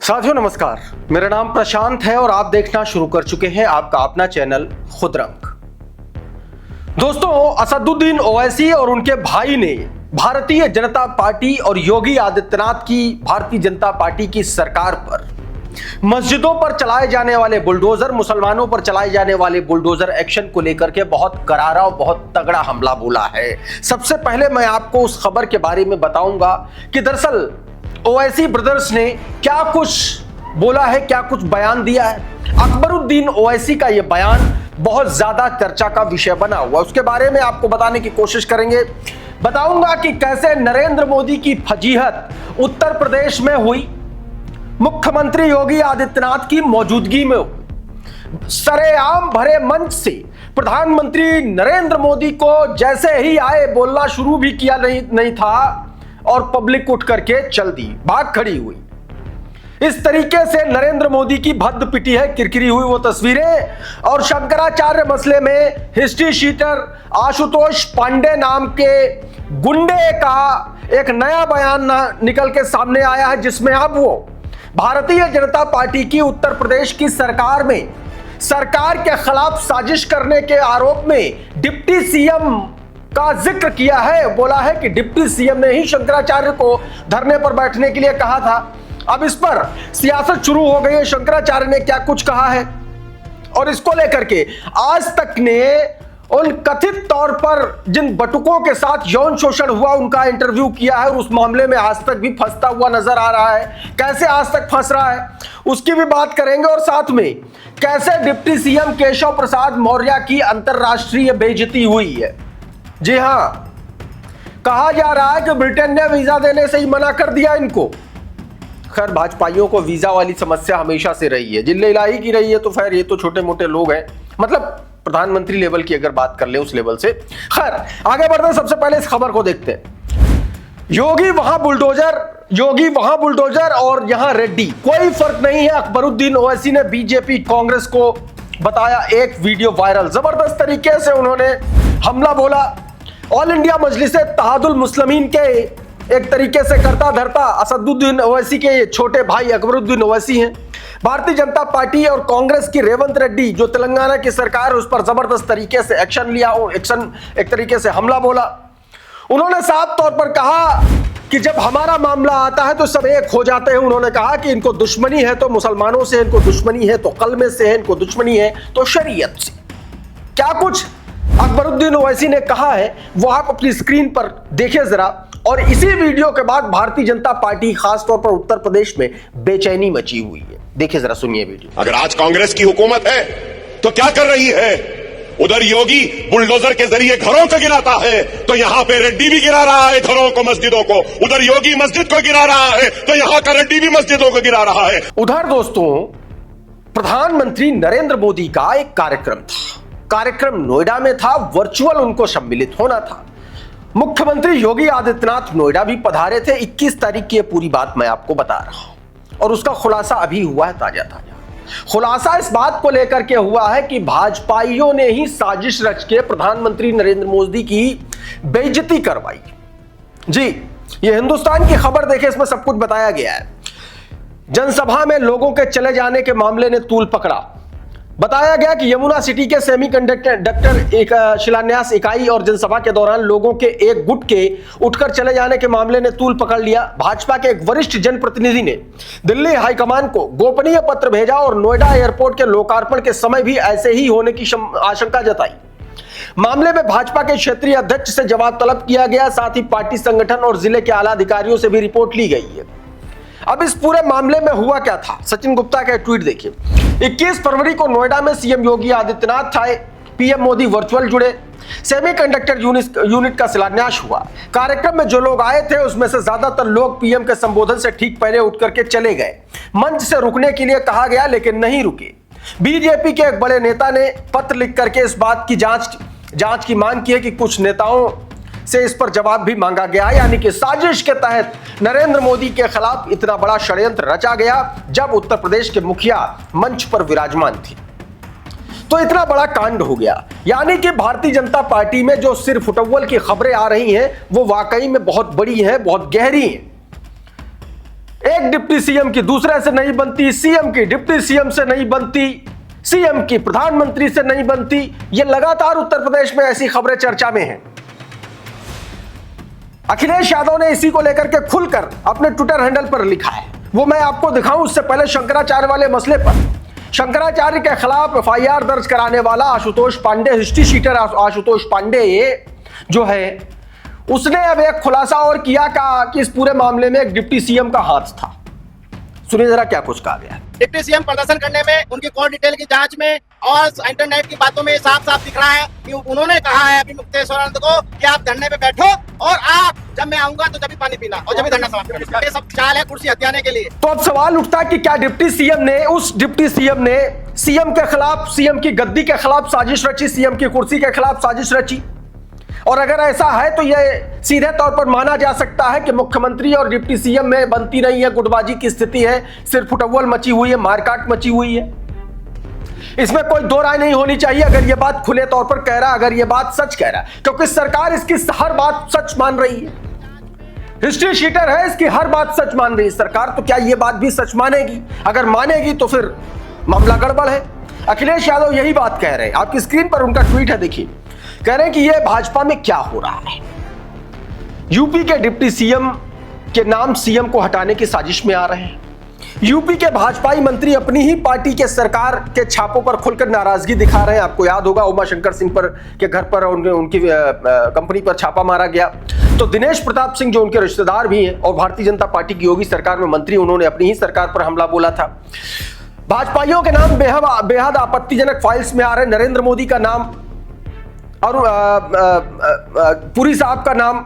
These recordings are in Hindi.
साथियों नमस्कार, मेरा नाम प्रशांत है और आप देखना शुरू कर चुके हैं आपका अपना चैनल खुदरंग। दोस्तों, असदुद्दीन ओवैसी और उनके भाई ने भारतीय जनता पार्टी और योगी आदित्यनाथ की भारतीय जनता पार्टी की सरकार पर मस्जिदों पर चलाए जाने वाले बुलडोजर, मुसलमानों पर चलाए जाने वाले बुलडोजर एक्शन को लेकर के बहुत करारा और बहुत तगड़ा हमला बोला है। सबसे पहले मैं आपको उस खबर के बारे में बताऊंगा कि दरअसल ओवैसी ब्रदर्स ने क्या कुछ बोला है, क्या कुछ बयान दिया है। अकबरुद्दीन ओवैसी का यह बयान बहुत ज्यादा चर्चा का विषय बना हुआ, उसके बारे में आपको बताने की कोशिश करेंगे। बताऊंगा कि कैसे नरेंद्र मोदी की फजीहत उत्तर प्रदेश में हुई, मुख्यमंत्री योगी आदित्यनाथ की मौजूदगी में सरेआम भरे मंच से प्रधानमंत्री नरेंद्र मोदी को जैसे ही आए बोलना शुरू भी किया नहीं था और पब्लिक उठ करके चल दी, भाग खड़ी हुई। इस तरीके से नरेंद्र मोदी की भद्द पिटी है, किरकिरी हुई वो तस्वीरें। और शंकराचार्य मसले में हिस्ट्री शीटर आशुतोष पांडे नाम के गुंडे का एक नया बयान निकल के सामने आया है, जिसमें अब वो भारतीय जनता पार्टी की उत्तर प्रदेश की सरकार में सरकार के खिलाफ साजिश करने के आरोप में डिप्टी सीएम का जिक्र किया है। बोला है कि डिप्टी सीएम ने ही शंकराचार्य को धरने पर बैठने के लिए कहा था। अब इस पर सियासत शुरू हो गई है, शंकराचार्य ने क्या कुछ कहा है और इसको लेकर के आज तक ने उन कथित तौर पर जिन बटुकों के साथ यौन शोषण हुआ उनका इंटरव्यू किया है और उस मामले में आज तक भी फंसता हुआ नजर आ रहा है। कैसे आज तक फंस रहा है उसकी भी बात करेंगे और साथ में कैसे डिप्टी सीएम केशव प्रसाद मौर्य की अंतरराष्ट्रीय बेइज्जती हुई है। जी हां, कहा जा रहा है कि ब्रिटेन ने वीजा देने से ही मना कर दिया इनको। खैर, भाजपाइयों को वीजा वाली समस्या हमेशा से रही है, जिले इलाही की रही है, तो खैर ये तो छोटे मोटे लोग हैं, मतलब प्रधानमंत्री लेवल की अगर बात कर ले उस लेवल से। खैर, आगे बढ़ते हैं, सबसे पहले इस खबर को देखते हैं। योगी वहां बुलडोजर और यहां रेड्डी, कोई फर्क नहीं है। अकबरुद्दीन ओवैसी ने बीजेपी कांग्रेस को बताया एक वीडियो वायरल, जबरदस्त तरीके से उन्होंने हमला बोला। ऑल इंडिया मजलिस इत्तेहादुल मुस्लिमीन के एक तरीके से करता धरता असदुद्दीन ओवैसी के छोटे भाई अकबरुद्दीन ओवैसी हैं। भारतीय जनता पार्टी और कांग्रेस की रेवंत रेड्डी जो तेलंगाना की सरकार उस पर जबरदस्त तरीके से एक्शन एक तरीके से हमला बोला। उन्होंने साफ तौर पर कहा कि जब हमारा मामला आता है तो सब एक हो जाते हैं। उन्होंने कहा कि इनको दुश्मनी है तो मुसलमानों से, इनको दुश्मनी है तो कलमे से है, इनको दुश्मनी है तो शरीयत से। क्या कुछ अकबरुद्दीन ओवैसी ने कहा है वो आप अपनी स्क्रीन पर देखिए जरा। और इसी वीडियो के बाद भारतीय जनता पार्टी खासतौर पर उत्तर प्रदेश में बेचैनी मची हुई है। देखिए जरा, सुनिए वीडियो। अगर आज कांग्रेस की हुकूमत है तो क्या कर रही है? उधर योगी बुलडोजर के जरिए घरों को गिराता है तो यहां पे रेड्डी भी गिरा रहा है घरों को, मस्जिदों को। उधर योगी मस्जिद को गिरा रहा है तो यहां का रेड्डी भी मस्जिदों को गिरा रहा है। उधर दोस्तों, प्रधानमंत्री नरेंद्र मोदी का एक कार्यक्रम नोएडा में था, वर्चुअल उनको सम्मिलित होना था। मुख्यमंत्री योगी आदित्यनाथ नोएडा भी पधारे थे। 21 तारीख की पूरी बात मैं आपको बता रहा हूं और उसका खुलासा अभी हुआ है, ताजा खुलासा इस बात को लेकर के हुआ है कि भाजपाइयों ने ही साजिश रच के प्रधानमंत्री नरेंद्र मोदी की बेइज्जती करवाई। जी, ये हिंदुस्तान की खबर देखे, इसमें सब कुछ बताया गया है। जनसभा में लोगों के चले जाने के मामले ने तूल पकड़ा। बताया गया कि यमुना सिटी के सेमीकंडक्टर एक शिलान्यास इकाई और जनसभा के दौरान लोगों के एक गुट के उठकर चले जाने के मामले ने तूल पकड़ लिया। भाजपा के एक वरिष्ठ जनप्रतिनिधि ने दिल्ली हाईकमान को गोपनीय पत्र भेजा और नोएडा एयरपोर्ट के लोकार्पण के समय भी ऐसे ही होने की आशंका जताई। मामले में भाजपा के क्षेत्रीय अध्यक्ष से जवाब तलब किया गया, साथ ही पार्टी संगठन और जिले के आला अधिकारियों से भी रिपोर्ट ली गई है। अब इस पूरे मामले में हुआ क्या था, सचिन गुप्ता का ट्वीट देखिए। 21 फरवरी को नोएडा में सीएम योगी आदित्यनाथ आए, पीएम मोदी वर्चुअल जुड़े, सेमीकंडक्टर यूनिट का शिलान्यास हुआ। कार्यक्रम में जो लोग आए थे उसमें से ज्यादातर लोग पीएम के संबोधन से ठीक पहले उठ करके चले गए। मंच से रुकने के लिए कहा गया लेकिन नहीं रुके। बीजेपी के एक बड़े नेता ने पत्र लिख करके इस बात की जांच की मांग की है कि कुछ नेताओं से इस पर जवाब भी मांगा गया, यानी कि साजिश के तहत नरेंद्र मोदी के खिलाफ इतना बड़ा षड्यंत्र रचा गया जब उत्तर प्रदेश के मुखिया मंच पर विराजमान थे। तो इतना बड़ा कांड हो गया, यानी कि भारतीय जनता पार्टी में जो सिर फुटव्वल की खबरें आ रही हैं वो वाकई में बहुत बड़ी हैं, बहुत गहरी हैं। एक डिप्टी सीएम की दूसरे से नहीं बनती, सीएम की डिप्टी सीएम से नहीं बनती, सीएम की प्रधानमंत्री से नहीं बनती। ये लगातार उत्तर प्रदेश में ऐसी खबरें चर्चा में हैं। अखिलेश यादव ने इसी को लेकर के खुलकर अपने ट्विटर हैंडल पर लिखा है, वो मैं आपको दिखाऊं उससे पहले शंकराचार्य वाले मसले पर। शंकराचार्य के खिलाफ एफआईआर दर्ज कराने वाला आशुतोष पांडे, हिस्ट्री शीटर आशुतोष पांडे जो है, उसने अब एक खुलासा और किया कि इस पूरे मामले में एक डिप्टी सीएम का हाथ था। सुनिए जरा क्या कुछ कहा गया। डिप्टी सीएम प्रदर्शन करने में, उनकी कॉल डिटेल की जांच में और इंटरनेट की बातों में साफ साफ दिख रहा है कि उन्होंने कहा है अभी मुक्तेश्वरानंद को कि आप धरने पे बैठो और आप जब मैं आऊंगा तो जब भी पानी पीना और जब भी धरना समाप्त करना। ये सब चाल है कुर्सी हथियाने के लिए। तो अब सवाल उठता है कि क्या डिप्टी सीएम ने, उस डिप्टी सीएम ने सीएम के खिलाफ, सीएम की गद्दी के खिलाफ साजिश रची, सीएम की कुर्सी के खिलाफ साजिश रची? और अगर ऐसा है तो यह सीधे तौर पर माना जा सकता है कि मुख्यमंत्री और डिप्टी सीएम में बनती नहीं है, गुटबाजी की स्थिति है, सिर्फ फुटअव्वल मची हुई है, मारकाट मची हुई है। इसमें कोई दो राय नहीं होनी चाहिए अगर यह बात खुले तौर पर कह रहा, अगर यह बात सच कह रहा, क्योंकि सरकार इसकी हर बात सच मान रही है। हिस्ट्री शीटर है, इसकी हर बात सच मान रही है सरकार, तो क्या यह बात भी सच मानेगी? अगर मानेगी तो फिर मामला गड़बड़ है। अखिलेश यादव यही बात कह रहे हैं, आपकी स्क्रीन पर उनका ट्वीट है, देखिए। कह रहे हैं कि यह भाजपा में क्या हो रहा है। यूपी के डिप्टी सीएम के नाम सीएम को हटाने की साजिश में आ रहे हैं। यूपी के भाजपाई मंत्री अपनी ही पार्टी के सरकार के छापों पर खुलकर नाराजगी दिखा रहे हैं। आपको याद होगा उमाशंकर सिंह पर के घर पर उनकी कंपनी पर छापा मारा गया, तो दिनेश प्रताप सिंह जो उनके रिश्तेदार भी हैं और भारतीय जनता पार्टी की योगी सरकार में मंत्री, उन्होंने अपनी ही सरकार पर हमला बोला था। भाजपाइयों के नाम बेहद आपत्तिजनक फाइल्स में आ रहे हैं। नरेंद्र मोदी का नाम और पुरी साहब का नाम,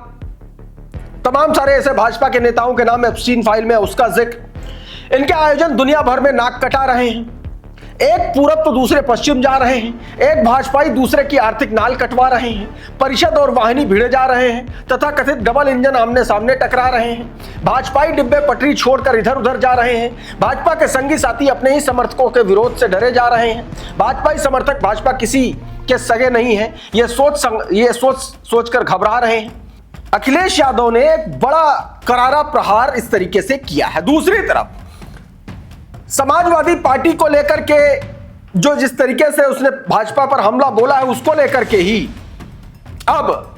तमाम सारे ऐसे भाजपा के नेताओं के नाम एप्स्टीन फाइल में, उसका जिक्र। इनके आयोजन दुनिया भर में नाक कटा रहे हैं। एक पूरब तो दूसरे पश्चिम जा रहे हैं, एक भाजपाई दूसरे की आर्थिक नाल कटवा रहे हैं, परिषद और वाहिनी भिड़े जा रहे हैं, तथा कथित डबल इंजन आमने सामने टकरा रहे हैं। भाजपाई डिब्बे पटरी छोड़कर इधर उधर जा रहे हैं। भाजपा के संगी साथी अपने ही समर्थकों के विरोध से डरे जा रहे हैं। भाजपाई समर्थक भाजपा किसी के सगे नहीं है, ये सोचकर घबरा रहे हैं। अखिलेश यादव ने एक बड़ा करारा प्रहार इस तरीके से किया है। दूसरी तरफ समाजवादी पार्टी को लेकर के जो जिस तरीके से उसने भाजपा पर हमला बोला है, उसको लेकर के ही अब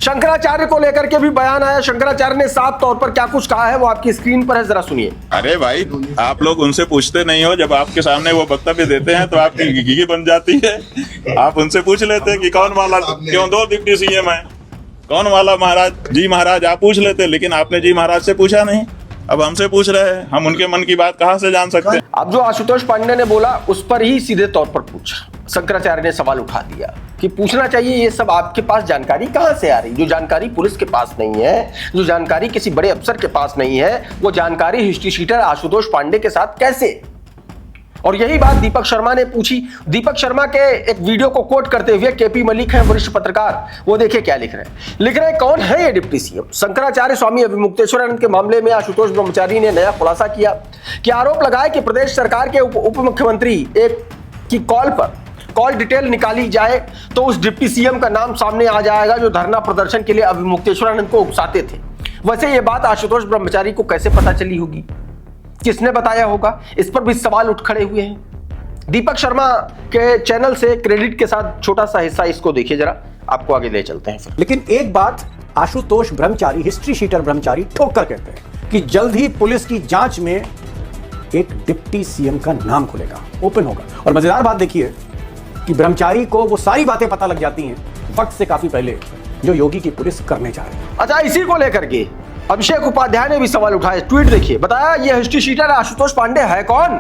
शंकराचार्य को लेकर के भी बयान आया। शंकराचार्य ने साफ तौर पर क्या कुछ कहा है वो आपकी स्क्रीन पर है, जरा सुनिए। अरे भाई, आप लोग उनसे पूछते नहीं हो, जब आपके सामने वो वक्तव्य देते हैं तो आपकी घी बन जाती है। आप उनसे पूछ लेते कि कौन वाला, क्यों दो डिप्टी सीएम है, कौन वाला महाराज, जी महाराज आप पूछ लेते, लेकिन आपने जी महाराज से पूछा नहीं, अब हमसे पूछ रहे हैं। हम उनके मन की बात कहां से जान सकते हैं? अब जो आशुतोष पांडे ने बोला उस पर ही सीधे तौर पर पूछा, शंकराचार्य ने सवाल उठा दिया कि पूछना चाहिए ये सब आपके पास जानकारी कहां से आ रही? जो जानकारी पुलिस के पास नहीं है, जो जानकारी किसी बड़े अफसर के पास नहीं है, वो जानकारी हिस्ट्री शीटर आशुतोष पांडे के साथ कैसे? और यही बात दीपक शर्मा ने पूछी। दीपक शर्मा के एक वीडियो को कोट करते हुए केपी मलिक हैं, वरिष्ठ पत्रकार, वो देखिए क्या लिख रहे हैं। कौन है ये डिप्टी सीएम? शंकराचार्य स्वामी मुक्तेश्वरानंद के मामले में आशुतोष ब्रह्मचारी ने नया खुलासा किया कि आरोप लगाया कि प्रदेश सरकार के उप मुख्यमंत्री एक की कॉल डिटेल निकाली जाए तो उस डिप्टी सीएम का नाम सामने आ जाएगा जो धरना प्रदर्शन के लिए अभी मुक्तेश्वरानंद को उकसाते थे। वैसे ये बात आशुतोष ब्रह्मचारी को कैसे पता चली होगी? किसने बताया होगा? इस पर भी सवाल उठ खड़े हुए हैं। दीपक शर्मा के चैनल से क्रेडिट के साथ छोटा सा हिस्सा इसको देखिए जरा, आपको आगे ले चलते हैं फिर। लेकिन एक बात आशुतोष ब्रह्मचारी, हिस्ट्री शीटर ब्रह्मचारी ठोक कर कहते हैं कि जल्द ही पुलिस की जांच में एक डिप्टी सीएम का नाम खुलेगा, ओपन होगा। और मजेदार बात देखिए कि ब्रह्मचारी को वो सारी बातें पता लग जाती हैं वक्त से काफी पहले जो योगी की पुलिस करने जा रही है। अच्छा, इसी को लेकर के अभिषेक उपाध्याय ने भी सवाल उठाया। ट्वीट देखिए, बताया ये हिस्ट्री शीटर आशुतोष पांडे है कौन?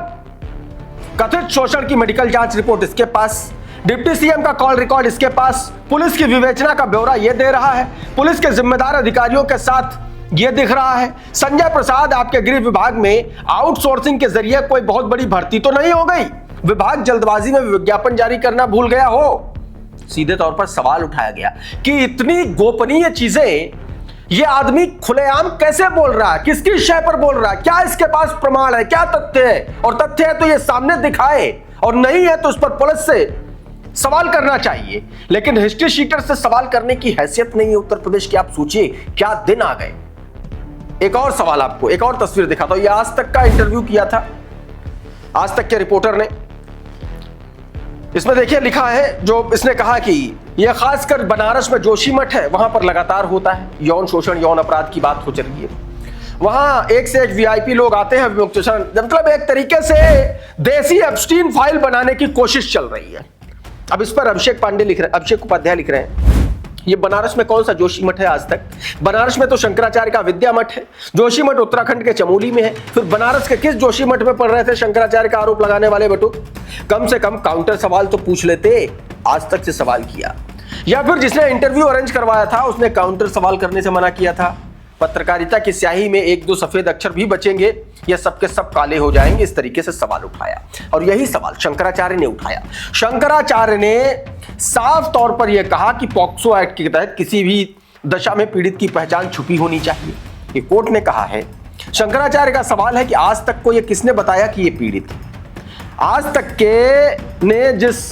कथित शोषण की मेडिकल जांच रिपोर्ट इसके पास, डिप्टी सीएम का कॉल रिकॉर्ड इसके पास, पुलिस की विवेचना का ब्यौरा ये दे रहा है, पुलिस के जिम्मेदार अधिकारियों के साथ ये दिख रहा है। संजय प्रसाद, आपके गृह विभाग में आउटसोर्सिंग के जरिए कोई बहुत बड़ी भर्ती तो नहीं हो गई? विभाग जल्दबाजी में विज्ञापन जारी करना भूल गया हो? सीधे तौर पर सवाल उठाया गया कि इतनी गोपनीय चीजें ये आदमी खुलेआम कैसे बोल रहा है, किसकी शय पर बोल रहा है, क्या इसके पास प्रमाण है, क्या तथ्य है? और तथ्य है तो ये सामने दिखाए, और नहीं है तो उस पर पुलिस से सवाल करना चाहिए। लेकिन हिस्ट्री शीटर से सवाल करने की हैसियत नहीं है उत्तर प्रदेश की। आप सोचिए क्या दिन आ गए। एक और सवाल आपको, एक और तस्वीर दिखाता हूं। ये आज तक का इंटरव्यू किया था आज तक के रिपोर्टर ने। इसमें देखिए लिखा है, जो इसने कहा कि यह खासकर बनारस में जोशीमठ है, वहां पर लगातार होता है यौन शोषण, यौन अपराध की बात हो चल रही है। वहां एक से एक वीआईपी लोग आते हैं विमुक्त शरण, मतलब एक तरीके से देसी एप्स्टीन फाइल बनाने की कोशिश चल रही है। अब इस पर अभिषेक उपाध्याय लिख रहे हैं, ये बनारस में कौन सा जोशीमठ है आज तक? बनारस में तो शंकराचार्य का विद्या मठ है, जोशीमठ उत्तराखंड के चमोली में है। फिर बनारस के किस जोशीमठ में पढ़ रहे थे शंकराचार्य का आरोप लगाने वाले बटू? कम से कम काउंटर सवाल तो पूछ लेते, आज तक से सवाल किया। या फिर जिसने इंटरव्यू अरेंज करवाया था उसने काउंटर सवाल करने से मना किया था। पत्रकारिता की स्याही में एक दो सफेद अक्षर भी बचेंगे या सबके सब काले हो जाएंगे, इस तरीके से सवाल उठाया। और यही सवाल शंकराचार्य ने उठाया। शंकराचार्य ने साफ तौर पर यह कहा कि पॉक्सो एक्ट के तहत किसी भी दशा में पीड़ित की पहचान छुपी होनी चाहिए, ये कोर्ट ने कहा है। शंकराचार्य का सवाल है कि आज तक को यह किसने बताया कि यह पीड़ित है? आज तक के ने जिस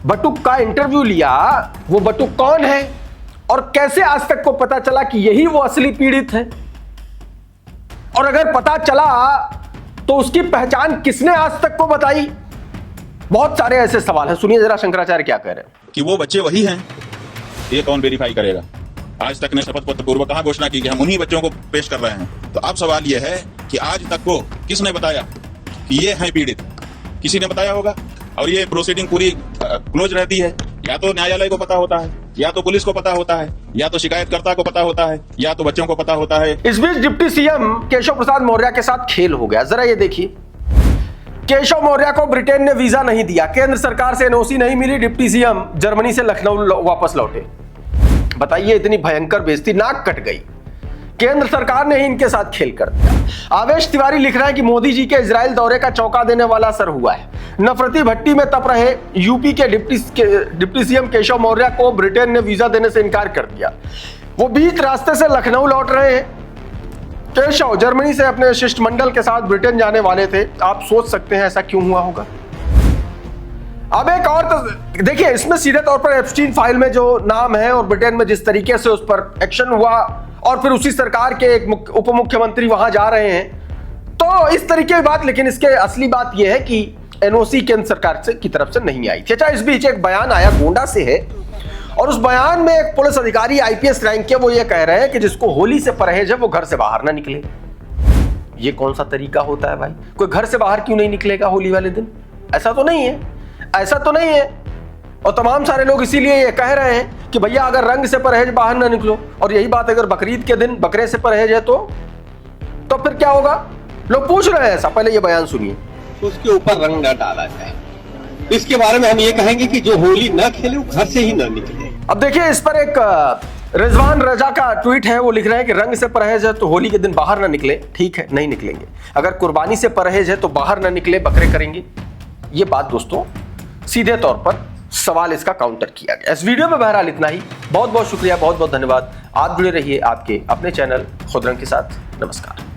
बटुक का इंटरव्यू लिया वो बटुक कौन है और कैसे आज तक को पता चला कि यही वो असली पीड़ित है? और अगर पता चला तो उसकी पहचान किसने आज तक को बताई? बहुत सारे ऐसे सवाल हैं। सुनिए जरा शंकराचार्य क्या कह रहे हैं। कि वो बच्चे वही हैं, ये कौन वेरीफाई करेगा? आज तक ने शपथ पत्र पूर्वक कहां घोषणा की कि हम उन्हीं बच्चों को पेश कर रहे हैं। तो अब सवाल यह है कि आज तक को किसने बताया कि ये हैं पीड़ित? किसी ने बताया होगा। और ये प्रोसीडिंग पूरी क्लोज रहती है, या तो न्यायालय को पता होता है, या तो पुलिस को पता होता है, या तो शिकायतकर्ता को पता होता है, या तो बच्चों को पता होता है। इस बीच डिप्टी सीएम केशव प्रसाद मौर्य के साथ खेल हो गया। जरा ये देखिए, केशव मौर्य को ब्रिटेन ने वीजा नहीं दिया, केंद्र सरकार से एनओसी नहीं मिली, डिप्टी सीएम जर्मनी से लखनऊ वापस लौटे। बताइए, इतनी भयंकर बेइज्जती, नाक कट गई। केंद्र सरकार ने ही इनके साथ खेल कर दिया। आवेश तिवारी लिख रहे हैं कि मोदी जी के इजराइल दौरे का चौंका देने वाला असर हुआ है। नफरती भट्टी में तप रहे यूपी के डिप्टी सीएम केशव मौर्य को ब्रिटेन ने वीजा देने से इनकार कर दिया। वो बीच रास्ते से लखनऊ लौट रहे हैं। केशव जर्मनी से अपने शिष्टमंडल के साथ ब्रिटेन जाने वाले थे। आप सोच सकते हैं ऐसा क्यों हुआ होगा। अब एक और तो देखिए, इसमें सीधे तौर पर एप्स्टीन फाइल में जो नाम है और ब्रिटेन में जिस तरीके से उस पर एक्शन हुआ और फिर उसी सरकार के एक उप मुख्यमंत्री वहां जा रहे हैं, तो इस तरीके की बात। लेकिन इसके असली बात यह है कि एनओसी केंद्र सरकार से की तरफ से नहीं आई थी। अच्छा, इस बीच एक बयान आया गोंडा से है और उस बयान में एक पुलिस अधिकारी आईपीएस रैंक के वो ये कह रहे हैं कि जिसको होली से परहेज है वो घर से बाहर ना निकले। ये कौन सा तरीका होता है भाई? कोई घर से बाहर क्यों नहीं निकलेगा होली वाले दिन? ऐसा तो नहीं है, ऐसा तो नहीं है। और तमाम सारे लोग इसीलिए ये कह रहे हैं कि भैया अगर रंग से परहेज बाहर ना निकलो। और यही बात अगर बकरीद के दिन बकरे से परहेज है तो फिर क्या होगा? लोग पूछ रहे हैं ऐसा। पहले ये बयान सुनिए। उसके ऊपर रंग न डाला जाए, इसके बारे में हम ये कहेंगे कि जो होली न खेले वो घर से ही न निकले। अब देखिए, इस पर एक रिजवान रजा का ट्वीट है। वो लिख रहे हैं कि रंग से परहेज है तो होली के दिन बाहर ना निकले। ठीक है, नहीं निकलेंगे। अगर कुर्बानी से परहेज है तो बाहर ना निकले, बकरे करेंगे। ये बात दोस्तों सीधे तौर पर सवाल इसका काउंटर किया गया। इस वीडियो में बहरहाल इतना ही। बहुत बहुत शुक्रिया, बहुत बहुत धन्यवाद। आप जुड़े रहिए आपके अपने चैनल खुदरंग के साथ। नमस्कार।